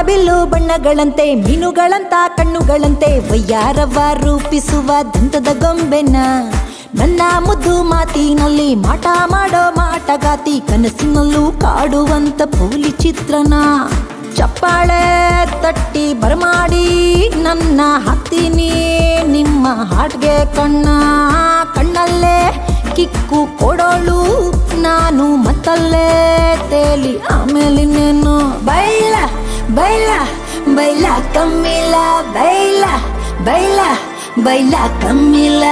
bill ಬಣ್ಣಗಳಂತೆ ಮೀನುಗಳಂತ ಕಣ್ಣುಗಳಂತೆ ವಯ್ಯಾರವ ರೂಪಿಸುವ ದಂತದ ಗೊಂಬೆನ ನನ್ನ ಮುದ್ದು ಮಾತಿನಲ್ಲಿ ಮಾಟ ಮಾಡೋ ಮಾಟಗಾತಿ ಕನಸಿನಲ್ಲೂ ಕಾಡುವಂತ ಪೋಲಿ ಚಿತ್ರನ ಚಪ್ಪಾಳೆ ತಟ್ಟಿ ಬರಮಾಡಿ ನನ್ನ ಹಾಕ್ತೀನಿ ನಿಮ್ಮ ಹಾಟ್ಗೆ ಕಣ್ಣಲ್ಲೇ ಕಿಕ್ಕು ಕೊಡೋಳು ನಾನು ಮತ್ತಲ್ಲೇ ತೇಲಿ ಆಮೇಲಿನ್ನೇನು ಬೈಲ ಬೈಲ ಬೈಲ ಕಮ್ಮಿಲ್ಲ ಬೈಲ ಬೈಲ ಬೈಲ ಕಮ್ಮಿಲ್ಲ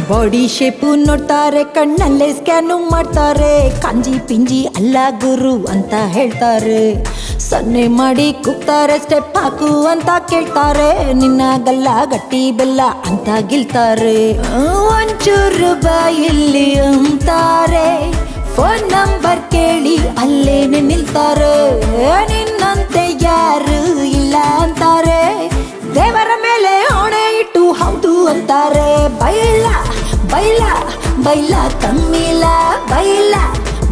ಬಾಡಿ ಶೇಪು ನೋಡ್ತಾರೆ ಕಣ್ಣಲ್ಲೇ ಸ್ಕ್ಯಾನು ಮಾಡ್ತಾರೆ ಕಾಂಜಿ ಪಿಂಜಿ ಅಲ್ಲ ಗುರು ಅಂತ ಹೇಳ್ತಾರೆ ಸನ್ನೆ ಮಾಡಿ ಕೂಗ್ತಾರೆ ಸ್ಟೆಪ್ ಹಾಕು ಅಂತ ಕೇಳ್ತಾರೆ ನಿನ್ನ ಗಲ್ಲ ಗಟ್ಟಿ ಬೆಲ್ಲ ಅಂತ ಗಿಲ್ತಾರೆ ಒಂಚೂರು ಬಾಯಲ್ಲಿ ಅಂತಾರೆ ಫೋನ್ ನಂಬರ್ ಕೇಳಿ ಅಲ್ಲೇನೆ ನಿಲ್ತಾರೆ ನಿನ್ನಂತೆ ಯಾರು ಇಲ್ಲ ಅಂತಾರೆ ದೇವರ ಮೇಲೆ ಹೊಣೆ ಇಟ್ಟು ಹೌದು ಅಂತಾರೆ ಬೈಲ ಬೈಲ ಬೈಲ ಕಮ್ಮಿಲ್ಲ ಬೈಲ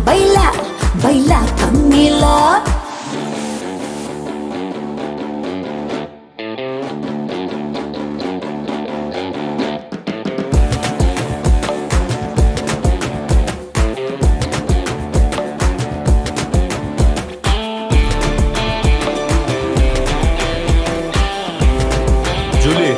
ಬೈಲ ಬೈಲ ಕಮ್ಮಿಲ್ಲ ಜೂಲಿ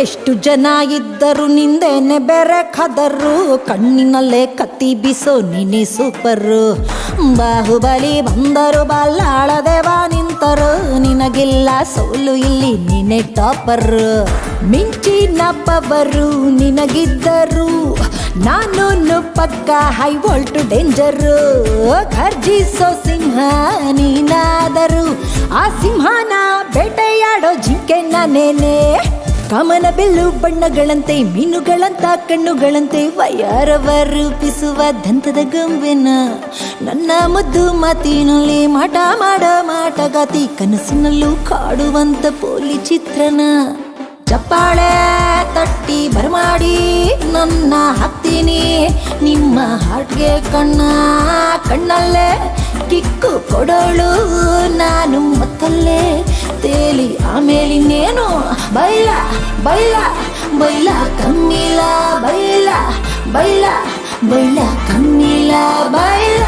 ಎಷ್ಟು ಜನ ಇದ್ದರು ನಿಂದೇನೆ ಬೇರೆ ಖದರು ಕಣ್ಣಿನಲ್ಲೇ ಕತ್ತಿ ಬಿಸೋ ನೀನೆ ಸೂಪರು ಬಾಹುಬಲಿ ಬಂದರು ಬಲ್ಲಾಳದೇವ ನಿಂತರು ನಿನಗಿಲ್ಲ ಸೋಲು ಇಲ್ಲಿ ನೀನೆ ಟಾಪರು ಮಿಂಚಿನ ಪವರು ನಿನಗಿದ್ದರು ನಾನು ಪಕ್ಕ ಹೈ ವೋಲ್ಟ್ ಡೇಂಜರು ಖರ್ಜಿಸೋ ಸಿಂಹ ನೀನಾದರು ಆ ಸಿಂಹನ ಬೇಟೆಯಾಡೋ ಜಿಂಕೆ ನಾನೇನೆ ಕಾಮನ ಬಿಲ್ಲು ಬಣ್ಣಗಳಂತೆ ಮೀನುಗಳಂತ ಕಣ್ಣುಗಳಂತೆ ವಯ್ಯಾರವ ರೂಪಿಸುವ ದಂತದ ಗೊಂಬೆನ ನನ್ನ ಮುದ್ದು ಮಾತಿನಲ್ಲಿ ಮಾಟ ಮಾಡೋ ಮಾಟಗಾತಿ ಕನಸಿನಲ್ಲೂ ಕಾಡುವಂತ ಪೋಲಿ ಚಿತ್ರನ ಚಪ್ಪಾಳೆ ತಟ್ಟಿ ಬರಮಾಡಿ ನನ್ನ ಹಾಕ್ತೀನಿ ನಿಮ್ಮ ಹಾಟ್ಗೆ ಕಣ್ಣಲ್ಲೇ ಕಿಕ್ಕು ಕೊಡೋಳು ನಾನು ಮತ್ತಲ್ಲೇ ತೇಲಿ ಆಮೇಲಿನ್ನೇನು ಬೈಲ ಬೈಲ ಬೈಲ ಕಮ್ಮಿಲ್ಲ ಬೈಲ ಬೈಲ ಬೈಲ ಕಮ್ಮಿಲ್ಲ ಬೈಲ